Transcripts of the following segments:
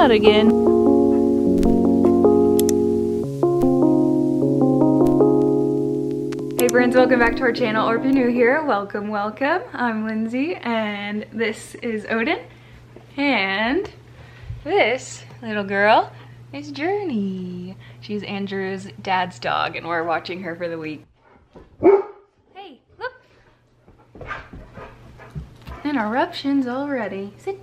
out again. Hey friends, welcome back to our channel, or if you're new here, welcome, welcome. I'm Lindsay, and this is Odin, and this little girl is Journey. She's Andrew's dad's dog, and we're watching her for the week. Hey, look! And eruptions already. Sit.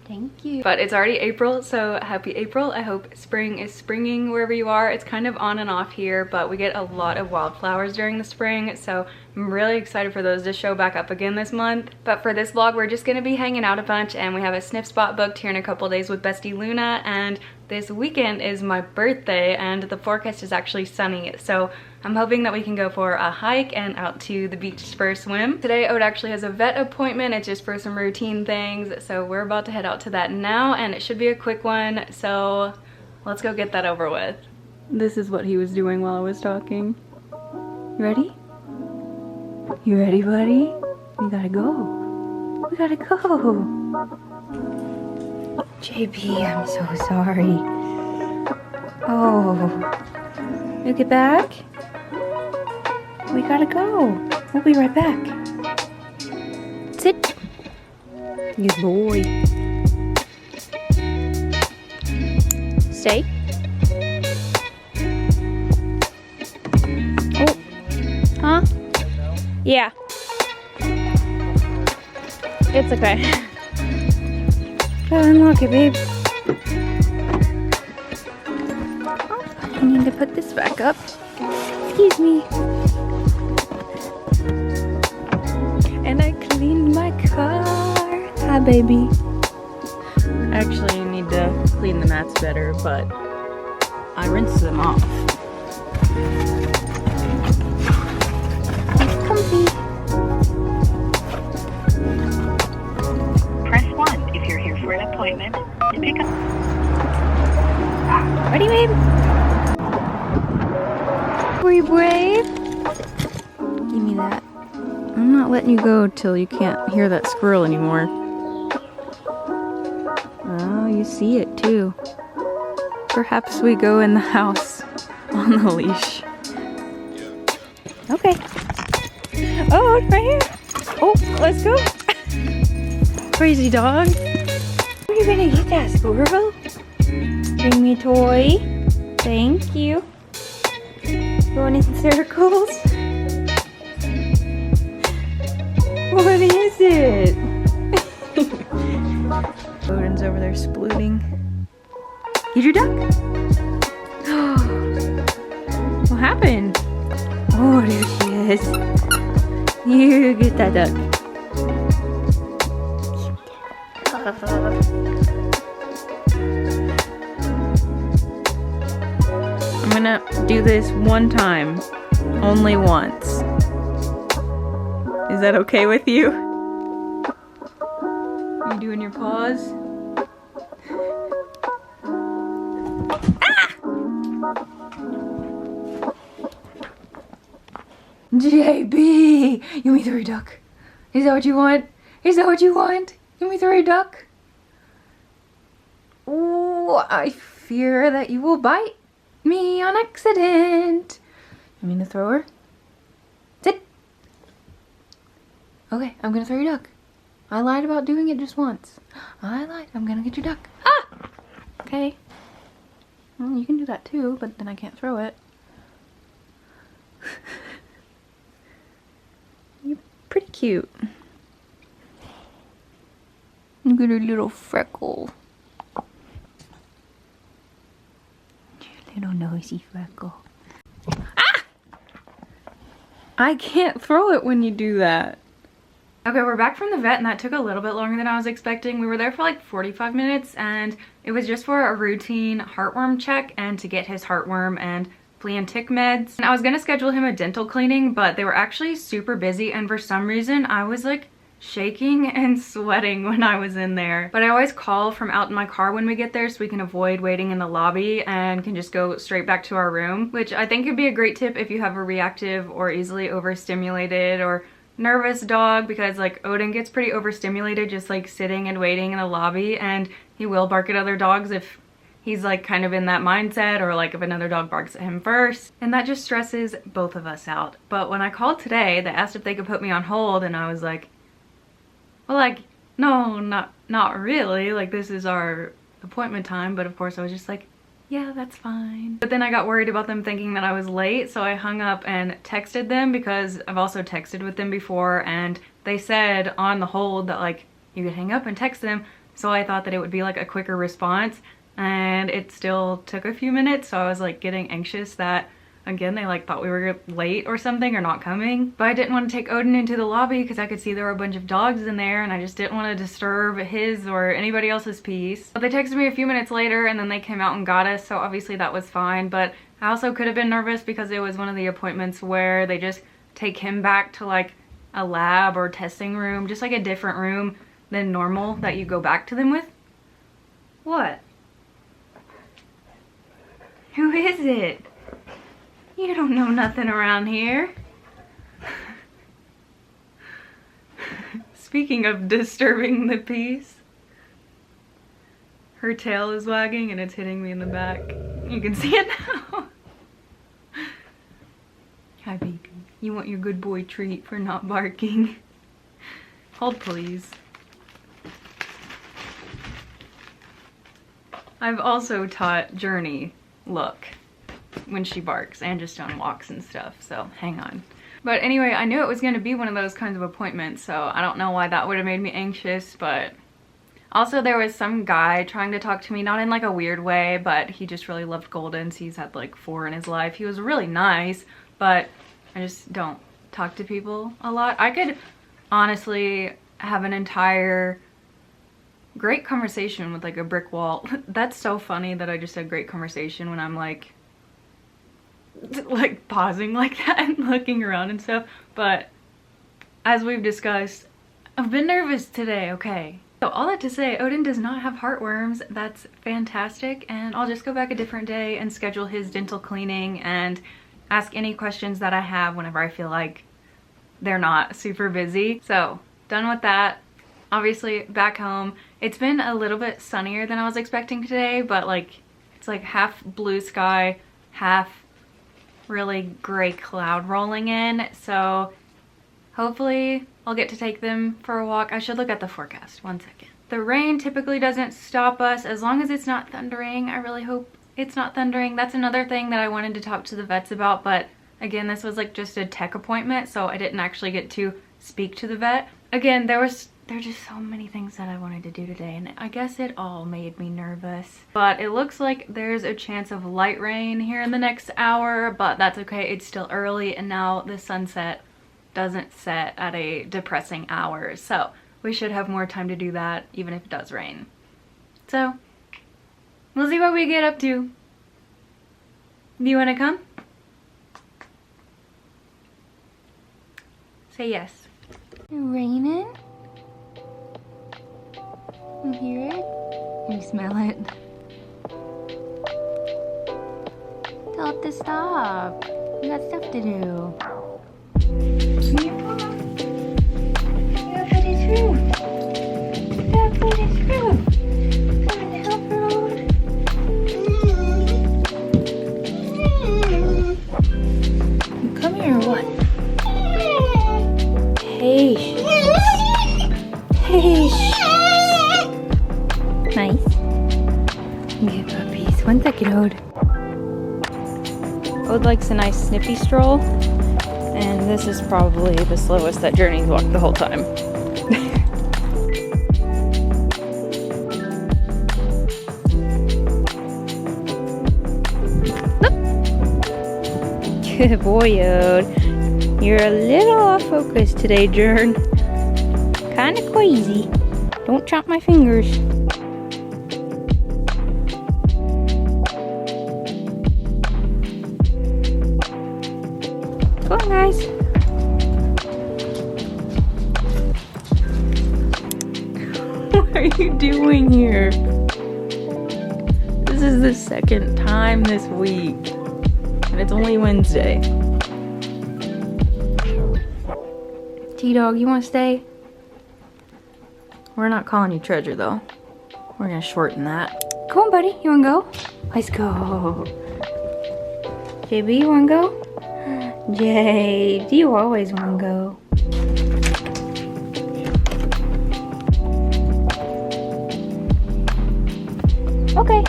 Thank you. But it's already April, so happy April. I hope spring is springing wherever you are. It's kind of on and off here, but we get a lot of wildflowers during the spring, so I'm really excited for those to show back up again this month. But for this vlog, we're just gonna be hanging out a bunch, and we have a sniff spot booked here in a couple days with bestie Luna, and this weekend is my birthday, and the forecast is actually sunny, so I'm hoping that we can go for a hike and out to the beach for a swim. Today, Ode actually has a vet appointment. It's just for some routine things, so we're about to head out to that now, and it should be a quick one, so let's go get that over with. This is what he was doing while I was talking. You ready? You ready, buddy? We gotta go. We gotta go. JP, I'm so sorry. Oh, you get back? We gotta go. We'll be right back. Sit. Good boy. Stay. Oh. Huh? Yeah. It's okay. Gotta unlock it, babe. Oh, I need to put this back up. Excuse me. And I cleaned my car. Hi, baby. Actually, I need to clean the mats better, but I rinsed them off. It's comfy. Press 1 if you're here for an appointment to pick up. Ready, babe? Were you brave? Give me that. I'm not letting you go till you can't hear that squirrel anymore. Oh, you see it too. Perhaps we go in the house on the leash. Okay. Oh, it's right here. Oh, let's go. Crazy dog. Where are you gonna get that squirrel? Bring me a toy. Thank you. Going in circles. What is it? Odin's over there splooting. Get your duck. What happened? Oh, there she is. You get that duck. I'm gonna do this one time. Only once. Is that okay with you? You doing your paws? Ah! JB! You me throw a duck. Is that what you want? Is that what you want? You me throw a duck? Oh, I fear that you will bite me on accident. You mean to throw her? Sit. Okay, I'm gonna throw your duck. I lied about doing it just once. I lied. I'm gonna get your duck. Ah! Okay. Well, you can do that too, but then I can't throw it. You're pretty cute. Look at her little freckle. Your little nosy freckle. Ah! I can't throw it when you do that. Okay, we're back from the vet, and that took a little bit longer than I was expecting. We were there for like 45 minutes, and it was just for a routine heartworm check and to get his heartworm and flea and tick meds. And I was gonna schedule him a dental cleaning, but they were actually super busy, and for some reason I was like shaking and sweating when I was in there. But I always call from out in my car when we get there so we can avoid waiting in the lobby and can just go straight back to our room, which I think could be a great tip if you have a reactive or easily overstimulated or nervous dog, because like Odin gets pretty overstimulated just like sitting and waiting in the lobby, and he will bark at other dogs if he's like kind of in that mindset, or like if another dog barks at him first. And that just stresses both of us out. But when I called today, they asked if they could put me on hold, and I was like, well, like, no, not really. Like, this is our appointment time. But of course I was just like, yeah, that's fine. But then I got worried about them thinking that I was late, so I hung up and texted them, because I've also texted with them before, and they said on the hold that like you could hang up and text them. So I thought that it would be like a quicker response, and it still took a few minutes. So I was like getting anxious that again they like thought we were late or something, or not coming. But I didn't want to take Odin into the lobby because I could see there were a bunch of dogs in there, and I just didn't want to disturb his or anybody else's peace. But they texted me a few minutes later, and then they came out and got us, so obviously that was fine. But I also could have been nervous because it was one of the appointments where they just take him back to like a lab or testing room, just like a different room than normal that you go back to them with. What? Who is it? You don't know nothing around here. Speaking of disturbing the peace, her tail is wagging and it's hitting me in the back. You can see it now. Hi, baby. You want your good boy treat for not barking. Hold, please. I've also taught Journey look when she barks, and just on walks and stuff, so hang on. But anyway, I knew it was going to be one of those kinds of appointments, so I don't know why that would have made me anxious. But also there was some guy trying to talk to me, not in like a weird way, but he just really loved Goldens. He's had like 4 in his life. He was really nice, but I just don't talk to people a lot. I could honestly have an entire great conversation with like a brick wall. That's so funny that I just said great conversation when I'm like pausing like that and looking around and stuff. But as we've discussed, I've been nervous today, okay? So all that to say, Odin does not have heartworms. That's fantastic, and I'll just go back a different day and schedule his dental cleaning and ask any questions that I have whenever I feel like they're not super busy. So done with that. Obviously back home, it's been a little bit sunnier than I was expecting today, but like it's like half blue sky, half really gray cloud rolling in. So hopefully I'll get to take them for a walk. I should look at the forecast. One second. The rain typically doesn't stop us as long as it's not thundering. I really hope it's not thundering. That's another thing that I wanted to talk to the vets about, but again, this was like just a tech appointment, so I didn't actually get to speak to the vet. Again, there are just so many things that I wanted to do today, and I guess it all made me nervous. But it looks like there's a chance of light rain here in the next hour, but that's okay. It's still early, and now the sunset doesn't set at a depressing hour, so we should have more time to do that even if it does rain. So we'll see what we get up to. Do you want to come? Say yes. Raining? You hear it? You smell it? Tell it to stop. We got stuff to do. Come here, Papa. You gotta put it through. You gotta put it through. Come and help her out. You come here or what? Patience. Patience. Nice. Good puppies. 1 second, Ode. Ode likes a nice snippy stroll, and this is probably the slowest that Journey's walked the whole time. Good boy, Ode. You're a little off focus today, Jern. Kinda crazy. Don't chop my fingers. Come on, guys. What are you doing here? This is the second time this week, and it's only Wednesday. T-Dog, you want to stay? We're not calling you Treasure, though. We're gonna shorten that. Come on, buddy. You wanna go? Let's go. JB, you wanna go? Jay, do you always wanna go? Okay.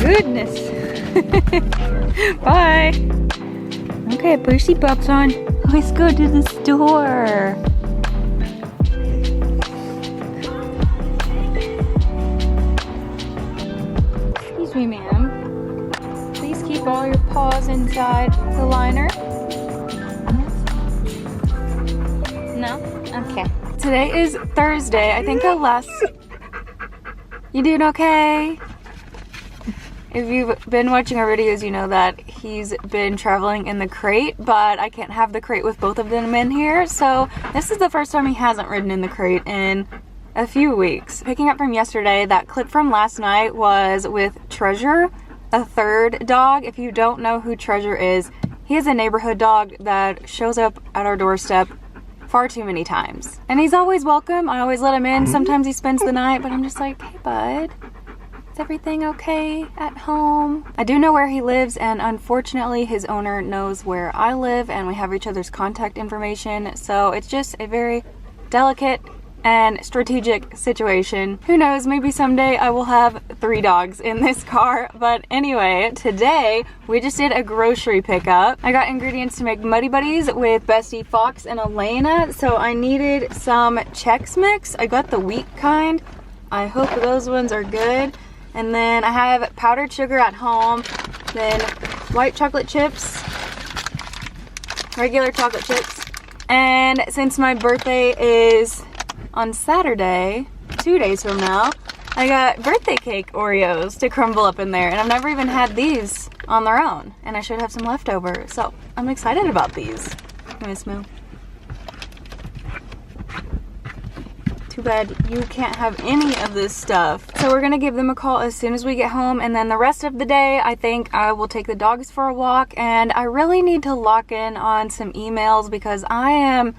Goodness. Bye. Okay, put your seatbelts on. Let's go to the store. Excuse me, ma'am. Please keep all your paws inside the liner. No? Okay. Today is Thursday. I think the last... You doing okay? If you've been watching our videos, you know that he's been traveling in the crate, but I can't have the crate with both of them in here, so this is the first time he hasn't ridden in the crate in a few weeks. Picking up from yesterday, that clip from last night was with Treasure, a third dog. If you don't know who Treasure is, he is a neighborhood dog that shows up at our doorstep far too many times. And he's always welcome. I always let him in. Sometimes he spends the night, but I'm just like, hey bud, is everything okay at home? I do know where he lives, and unfortunately his owner knows where I live, and we have each other's contact information, so it's just a very delicate and strategic situation. Who knows, maybe someday I will have 3 dogs in this car. But anyway, today we just did a grocery pickup. I got ingredients to make Muddy Buddies with Bestie Fox and Elena, so I needed some Chex Mix. I got the wheat kind. I hope those ones are good. And then I have powdered sugar at home, then white chocolate chips, regular chocolate chips, and since my birthday is on Saturday, 2 days from now, I got birthday cake Oreos to crumble up in there, and I've never even had these on their own, and I should have some leftover, so I'm excited about these. Miss Moo. Too bad you can't have any of this stuff. So we're gonna give them a call as soon as we get home, and then the rest of the day I think I will take the dogs for a walk, and I really need to lock in on some emails because I am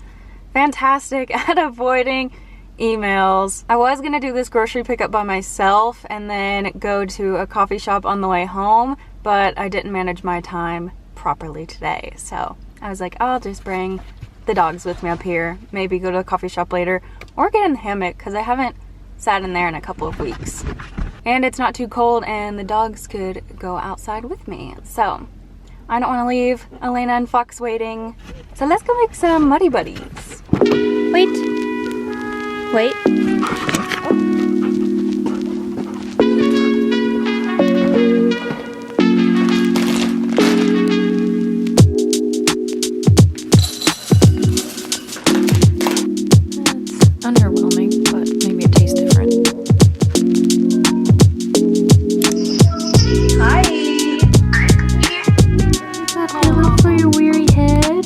fantastic at avoiding emails. I was gonna do this grocery pickup by myself and then go to a coffee shop on the way home, but I didn't manage my time properly today. So I was like, I'll just bring the dogs with me up here, maybe go to a coffee shop later, or get in the hammock because I haven't sat in there in a couple of weeks. And it's not too cold and the dogs could go outside with me. So I don't want to leave Elena and Fox waiting. So let's go make some Muddy Buddies. Wait. Wait. That's underwhelming, but maybe it tastes different. Hi. Is that pillow for your weary head?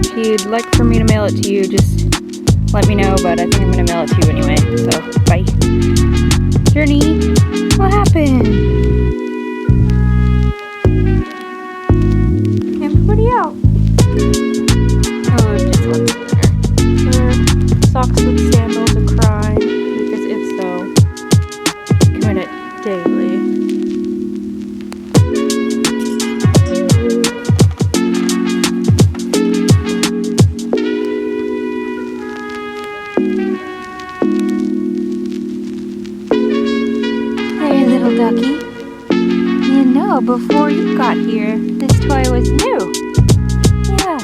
If you'd like for me to mail it to you, just let me know, but I think I'm gonna mail it to you anyway, so bye. Journey, what happened? Everybody out. Oh, just looks better. Wear socks with sandals a crime, because if so, commit it daily. Ducky, you know, before you got here, this toy was new. Yeah,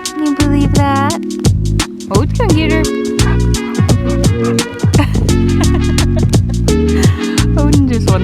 can you believe that? Oh, it's gonna get her. Odin just wants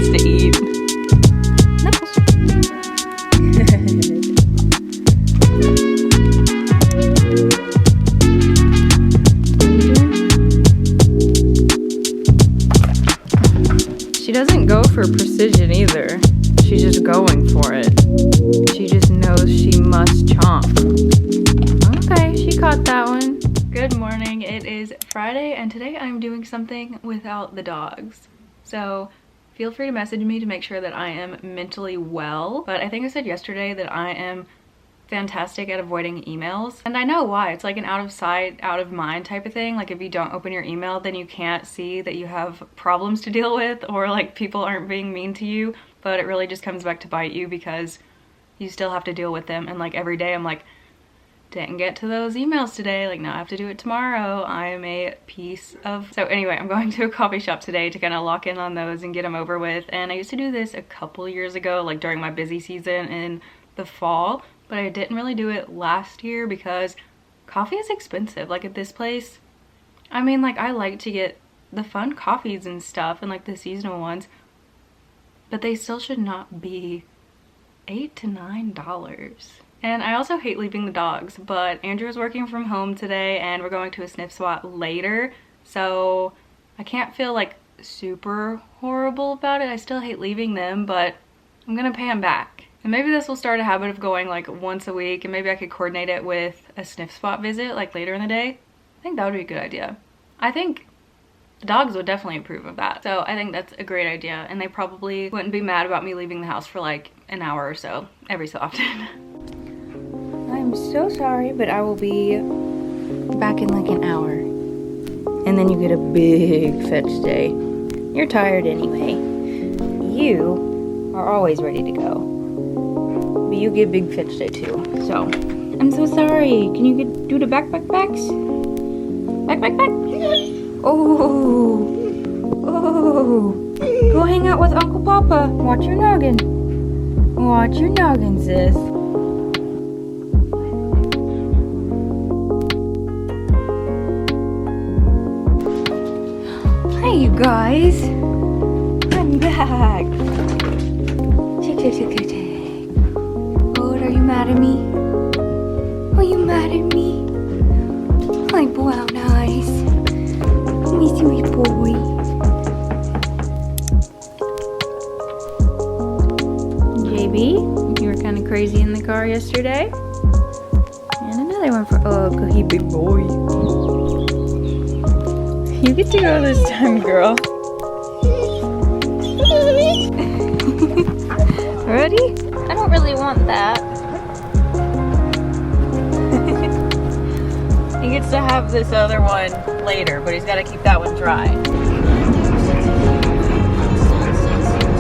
Okay, she caught that one. Good morning. It is Friday and today I'm doing something without the dogs. So feel free to message me to make sure that I am mentally well. But I think I said yesterday that I am fantastic at avoiding emails. And I know why. It's like an out of sight, out of mind type of thing. Like if you don't open your email, then you can't see that you have problems to deal with or like people aren't being mean to you. But it really just comes back to bite you because you still have to deal with them. And like every day I'm like, didn't get to those emails today, like now I have to do it tomorrow. I am a piece of... So anyway, I'm going to a coffee shop today to kind of lock in on those and get them over with. And I used to do this a couple years ago, like during my busy season in the fall, but I didn't really do it last year because coffee is expensive. Like at this place, I mean, like I like to get the fun coffees and stuff and like the seasonal ones, but they still should not be $8 to $9. And I also hate leaving the dogs, but Andrew's working from home today and we're going to a sniff spot later, so I can't feel like super horrible about it. I still hate leaving them, but I'm gonna pay him back. And maybe this will start a habit of going like once a week, and maybe I could coordinate it with a sniff spot visit like later in the day. I think that would be a good idea. I think the dogs would definitely approve of that. So I think that's a great idea, and they probably wouldn't be mad about me leaving the house for like an hour or so every so often. I'm so sorry, but I will be back in like an hour. And then you get a big fetch day. You're tired anyway. You are always ready to go. But you get big fetch day too. So, I'm so sorry. Can you do the backpacks? Back. Oh. Go hang out with Uncle Papa. Watch your noggin. Watch your noggin, sis. Hey you guys, I'm back. Tick. Oh, are you mad at me? Are you mad at me? Like brown eyes. Me sweet boy. JB, you were kind of crazy in the car yesterday. And another one for Cookie big boy. You get to go this time, girl. Ready? I don't really want that. He gets to have this other one later, but he's got to keep that one dry.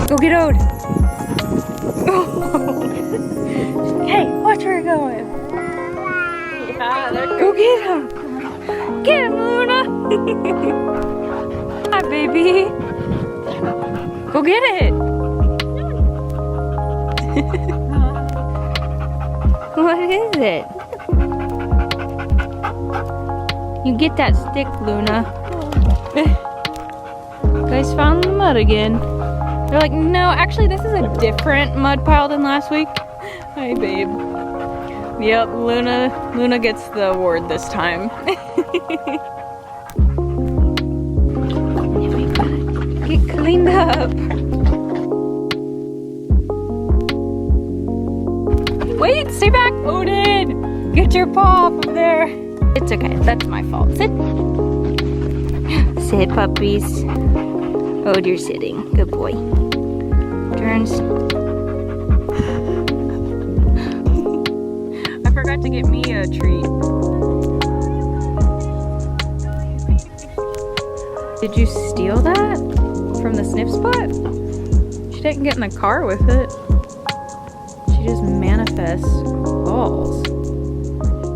Go get Ode. Hey, watch where you're going. Yeah, go get him. Get him, Luna! Hi, baby. Go get it. What is it? You get that stick, Luna. Guys found the mud again. They're like, no, actually this is a different mud pile than last week. Hi, babe. Yep, Luna gets the award this time. Get cleaned up. Wait, stay back, Odin! Get your paw off of there. It's okay, that's my fault. Sit. Sit, puppies. Ode, you're sitting. Good boy. Turns. I forgot to get me a treat. Did you steal that from the sniff spot? She didn't get in the car with it. She just manifests balls.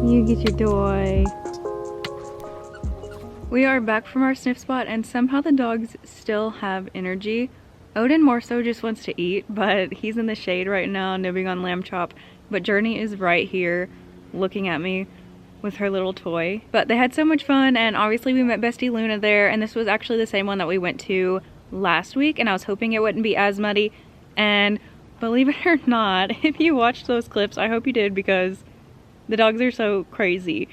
You get your toy. We are back from our sniff spot and somehow the dogs still have energy. Odin more so just wants to eat, but he's in the shade right now nibbling on lamb chop. But Journey is right here looking at me with her little toy. But they had so much fun, and obviously we met Bestie Luna there, and this was actually the same one that we went to last week, and I was hoping it wouldn't be as muddy. And believe it or not, if you watched those clips, I hope you did because the dogs are so crazy.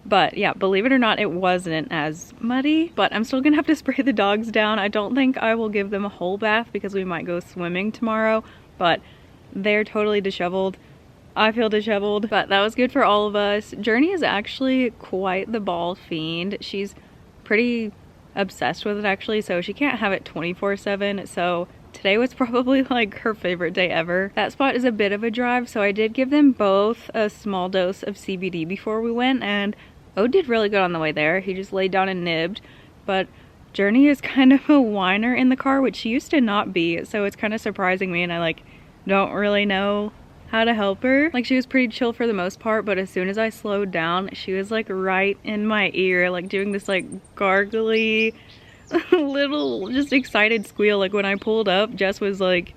But yeah, believe it or not, it wasn't as muddy, but I'm still gonna have to spray the dogs down. I don't think I will give them a whole bath because we might go swimming tomorrow, but they're totally disheveled. I feel disheveled, but that was good for all of us. Journey is actually quite the ball fiend. She's pretty obsessed with it actually, so she can't have it 24/7. So today was probably like her favorite day ever. That spot is a bit of a drive, so I did give them both a small dose of CBD before we went, and Ode did really good on the way there. He just laid down and nibbed, but Journey is kind of a whiner in the car, which she used to not be, so it's kind of surprising me, and I like don't really know how to help her. Like, she was pretty chill for the most part, but as soon as I slowed down, she was like right in my ear, like doing this like gargly little just excited squeal. Like when I pulled up, Jess was like,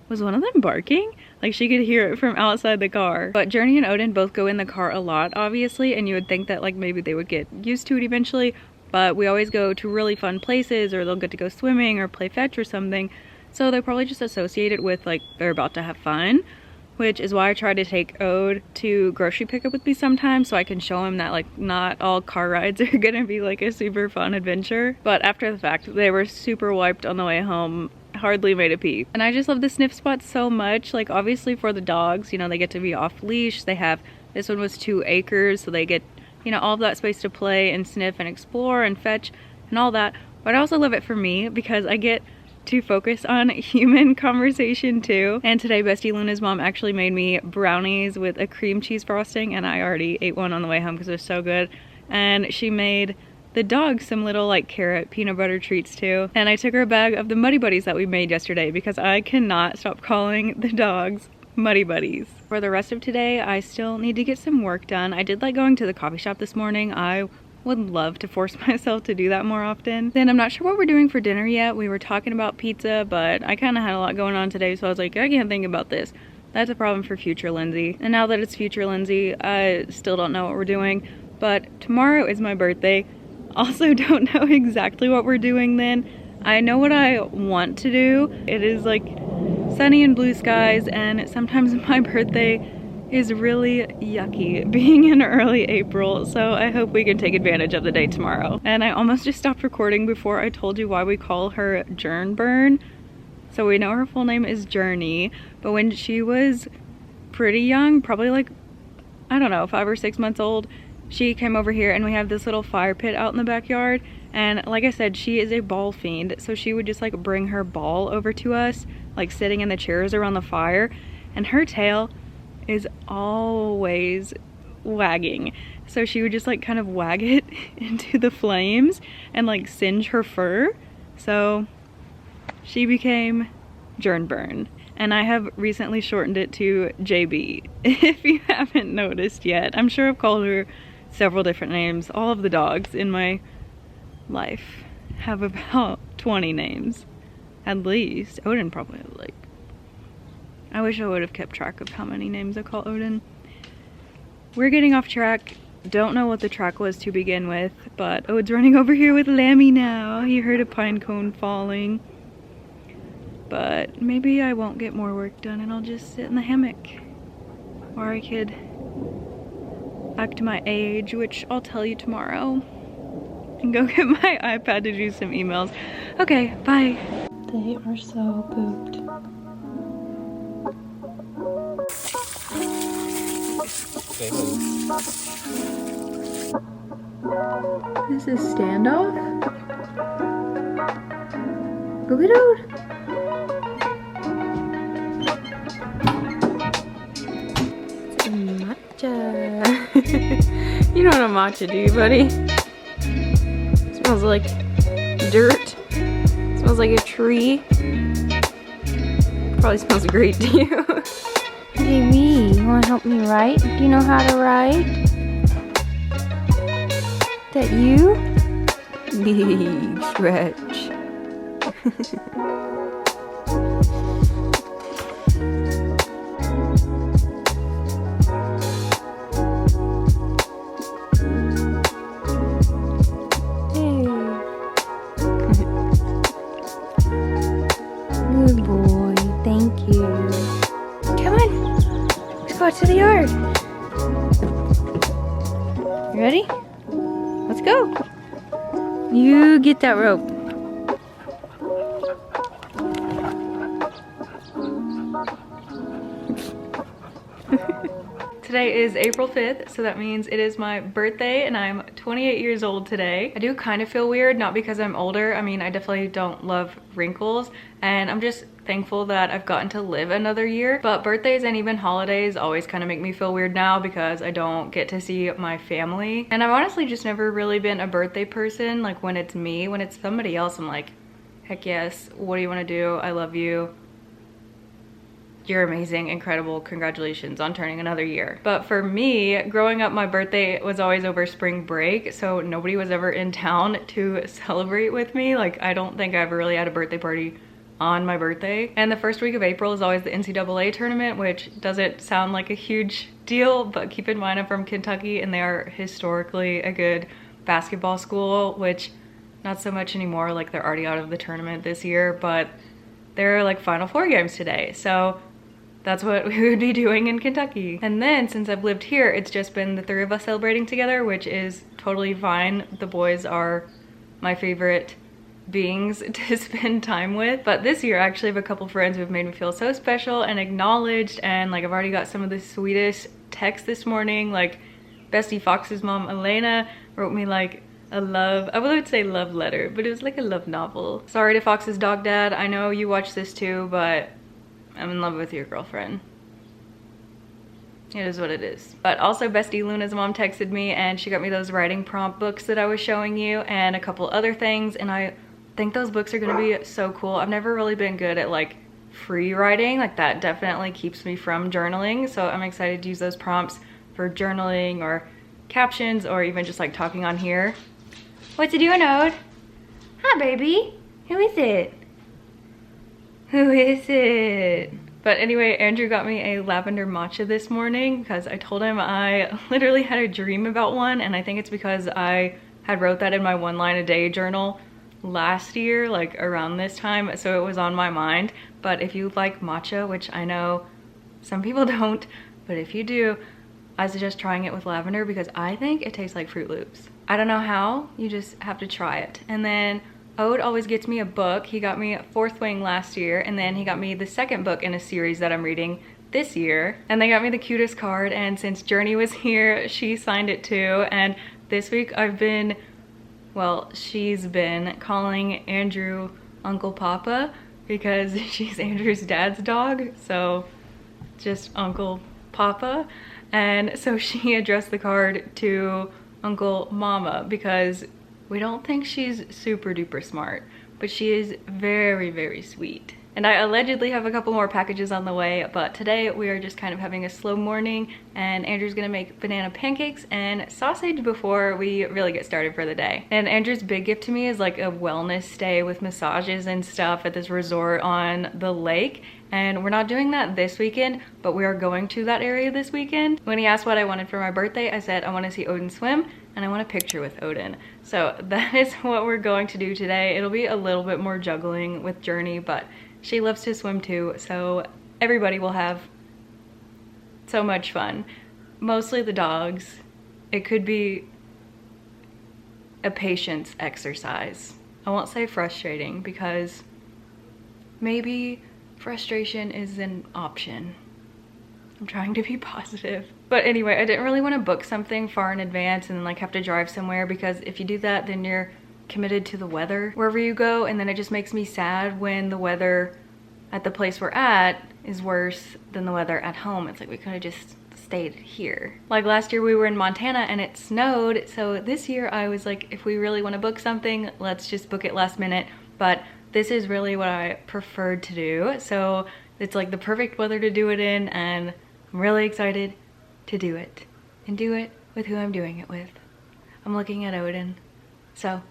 was one of them barking? Like she could hear it from outside the car. But Journey and Odin both go in the car a lot, obviously, and you would think that like maybe they would get used to it eventually, but we always go to really fun places, or they'll get to go swimming or play fetch or something, so they probably just associate it with like they're about to have fun, which is why I try to take Ode to grocery pickup with me sometimes, so I can show him that like not all car rides are gonna be like a super fun adventure. But after the fact, they were super wiped on the way home, hardly made a peep. And I just love the sniff spot so much. Like obviously for the dogs, you know, they get to be off leash. They have, this one was 2 acres, so they get, you know, all of that space to play and sniff and explore and fetch and all that. But I also love it for me because I get to focus on human conversation too. And today Bestie Luna's mom actually made me brownies with a cream cheese frosting, and I already ate one on the way home because it was so good. And she made the dog some little like carrot peanut butter treats too. And I took her a bag of the Muddy Buddies that we made yesterday because I cannot stop calling the dogs Muddy Buddies. For the rest of today, I still need to get some work done. I did like going to the coffee shop this morning. I would love to force myself to do that more often. Then I'm not sure what we're doing for dinner yet. We were talking about pizza, but I kind of had a lot going on today, so I was like, I can't think about this. That's a problem for future Lindsay. And now that it's future Lindsay, I still don't know what we're doing. But tomorrow is my birthday. Also don't know exactly what we're doing then. I know what I want to do. It is like sunny and blue skies, and sometimes my birthday is really yucky being in early April, so I hope we can take advantage of the day tomorrow. And I almost just stopped recording before I told you why we call her Jernburn. So we know her full name is Journey, but when she was pretty young, probably like, I don't know, 5 or 6 months old, she came over here and we have this little fire pit out in the backyard. And like I said, she is a ball fiend, so she would just like bring her ball over to us, like sitting in the chairs around the fire, and her tail is always wagging. So she would just like kind of wag it into the flames and like singe her fur. So she became Jernburn, and I have recently shortened it to JB, if you haven't noticed yet. I'm sure I've called her several different names. All of the dogs in my life have about 20 names, at least. Odin probably has like, I wish I would have kept track of how many names I call Odin. We're getting off track. Don't know what the track was to begin with, but Odin's running over here with Lammy now. He heard a pine cone falling. But maybe I won't get more work done and I'll just sit in the hammock. Or I could act my age, which I'll tell you tomorrow. And go get my iPad to do some emails. Okay, bye. They are so pooped. This is standoff? Go get out. Matcha. You know what a matcha do, buddy? Smells like dirt. Smells like a tree. Probably smells great to you. Jamie, you wanna help me write? Do you know how to write? That you? Big stretch. Good boy, thank you. Come on, let's go out to the yard. You ready? Let's go. You get that rope. Today is April 5th, so that means it is my birthday and I'm 28 years old today. I do kind of feel weird, not because I'm older. I mean, I definitely don't love wrinkles, and I'm just thankful that I've gotten to live another year. But birthdays and even holidays always kind of make me feel weird now because I don't get to see my family. And I've honestly just never really been a birthday person. Like when it's me, when it's somebody else, I'm like, heck yes, what do you want to do? I love you. You're amazing, incredible, congratulations on turning another year. But for me, growing up, my birthday was always over spring break, so nobody was ever in town to celebrate with me. Like, I don't think I ever really had a birthday party on my birthday. And the first week of April is always the NCAA tournament, which doesn't sound like a huge deal, but keep in mind I'm from Kentucky and they are historically a good basketball school, which not so much anymore, like they're already out of the tournament this year, but they're like Final Four games today. So that's what we would be doing in Kentucky. And then since I've lived here, it's just been the three of us celebrating together, which is totally fine. The boys are my favorite beings to spend time with. But this year I actually have a couple friends who have made me feel so special and acknowledged, and like I've already got some of the sweetest texts this morning. Like Bestie Fox's mom, Elena, wrote me like a love, I would say love letter, but it was like a love novel. Sorry to Fox's dog dad, I know you watch this too, but I'm in love with your girlfriend. It is what it is. But also Bestie Luna's mom texted me and she got me those writing prompt books that I was showing you and a couple other things, and I think those books are gonna be so cool. I've never really been good at like free writing, like that definitely keeps me from journaling, so I'm excited to use those prompts for journaling or captions or even just like talking on here. What's it doing, Ode? Hi, baby. Who is it? Who is it? But anyway, Andrew got me a lavender matcha this morning because I told him I literally had a dream about one, and I think it's because I had wrote that in my 1 line a day journal last year, like around this time, so it was on my mind. But if you like matcha, which I know some people don't, but if you do, I suggest trying it with lavender because I think it tastes like Fruit Loops. I don't know how, you just have to try it. And then Ode always gets me a book. He got me Fourth Wing last year, and then he got me the second book in a series that I'm reading this year. And they got me the cutest card, and since Journey was here, she signed it too. And this week I've been, well, she's been calling Andrew Uncle Papa because she's Andrew's dad's dog, so just Uncle Papa. And so she addressed the card to Uncle Mama because we don't think she's super duper smart, but she is very, very sweet. And I allegedly have a couple more packages on the way, but today we are just kind of having a slow morning, and Andrew's gonna make banana pancakes and sausage before we really get started for the day. And Andrew's big gift to me is like a wellness stay with massages and stuff at this resort on the lake. And we're not doing that this weekend, but we are going to that area this weekend. When he asked what I wanted for my birthday, I said I want to see Odin swim and I want a picture with Odin. So that is what we're going to do today. It'll be a little bit more juggling with Journey, but she loves to swim too, so everybody will have so much fun. Mostly the dogs. It could be a patience exercise. I won't say frustrating because maybe frustration is an option. I'm trying to be positive. But anyway, I didn't really want to book something far in advance and then like have to drive somewhere, because if you do that, then you're committed to the weather wherever you go, and then it just makes me sad when the weather at the place we're at is worse than the weather at home. It's like we could have just stayed here. Like last year we were in Montana and it snowed, so this year I was like, if we really want to book something, let's just book it last minute. But this is really what I preferred to do, so it's like the perfect weather to do it in, and I'm really excited to do it, and do it with who I'm doing it with. I'm looking at Odin. So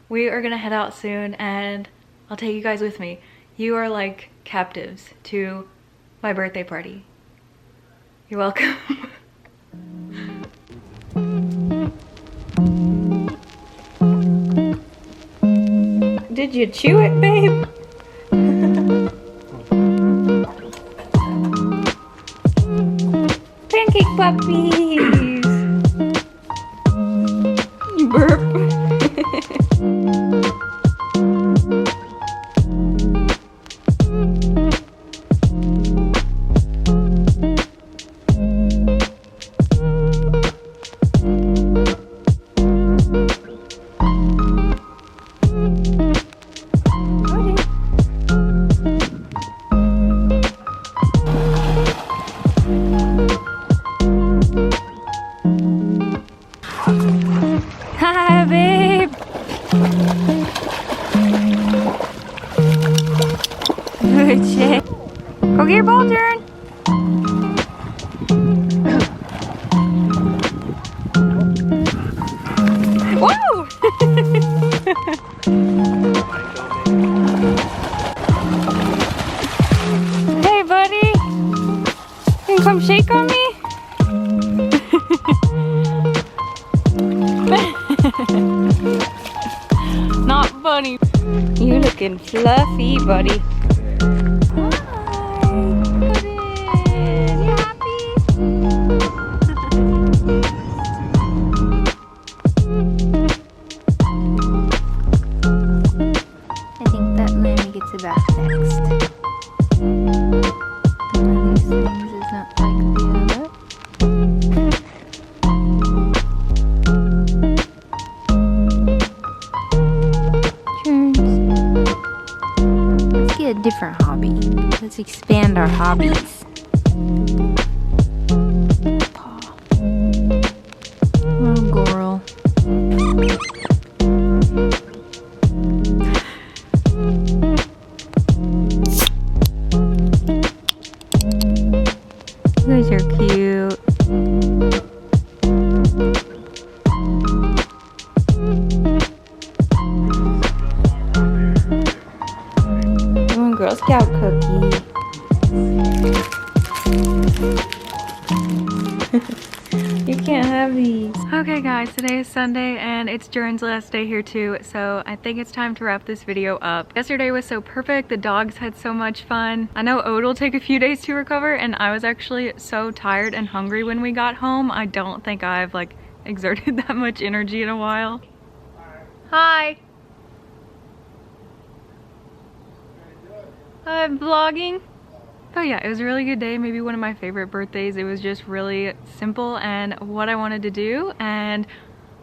we are gonna head out soon, and I'll take you guys with me. You are like captives to my birthday party. You're welcome. Did you chew it, babe? Pancake puppies! Burp. Hi, babe. Good shit. Go get your ball turn. Whoa! Hey, buddy. You can come shake on me? Not funny. You looking fluffy, buddy. Hi. What is? You happy? I think that Lammy gets a bath next. One of these things is not like the other. Let's get a different hobby. Let's expand our hobbies. Paw. Little girl. You guys are cute. Girl Scout cookie. You can't have these. Okay guys, today is Sunday and it's Jern's last day here too, so I think it's time to wrap this video up. Yesterday was so perfect, the dogs had so much fun. I know Ode will take a few days to recover and I was actually so tired and hungry when we got home. I don't think I've like exerted that much energy in a while. Hi. I'm vlogging. Oh yeah, it was a really good day, maybe one of my favorite birthdays. It was just really simple and what I wanted to do, and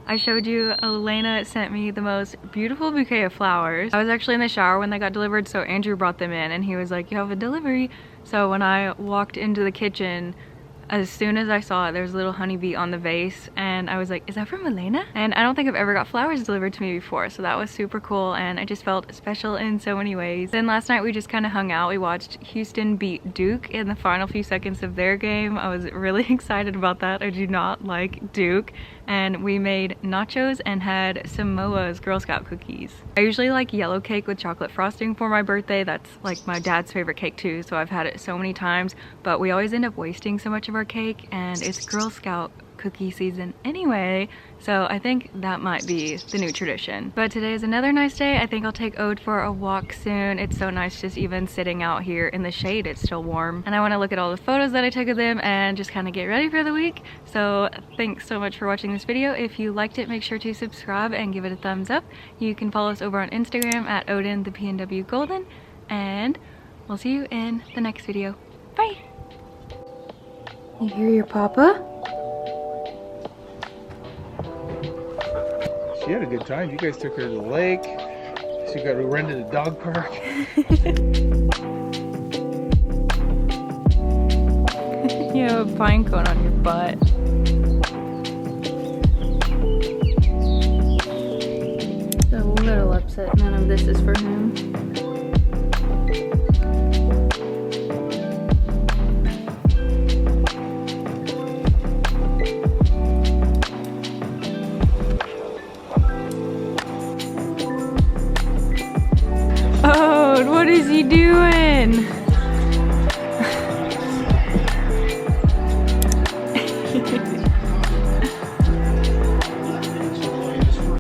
I showed you Elena sent me the most beautiful bouquet of flowers. I was actually in the shower when they got delivered, so Andrew brought them in and he was like, you have a delivery. So when I walked into the kitchen, as soon as I saw it, there was a little honeybee on the vase and I was like, is that from Elena? And I don't think I've ever got flowers delivered to me before, so that was super cool and I just felt special in so many ways. Then last night we just kind of hung out. We watched Houston beat Duke in the final few seconds of their game. I was really excited about that. I do not like Duke. And we made nachos and had Samoa's Girl Scout cookies. I usually like yellow cake with chocolate frosting for my birthday. That's like my dad's favorite cake too, so I've had it so many times, but we always end up wasting so much of our cake and it's Girl Scout cookie season anyway, so I think that might be the new tradition. But today is another nice day. I think I'll take Ode for a walk soon. It's so nice just even sitting out here in the shade. It's still warm and I want to look at all the photos that I took of them and just kind of get ready for the week. So thanks so much for watching this video. If you liked it, make sure to subscribe and give it a thumbs up. You can follow us over on Instagram at Odin the PNW Golden, and we'll see you in the next video. Bye. You hear your papa? She had a good time. You guys took her to the lake. She got rented a dog park. You have a pine cone on your butt. A little upset none of this is for him. Oh, what is he doing?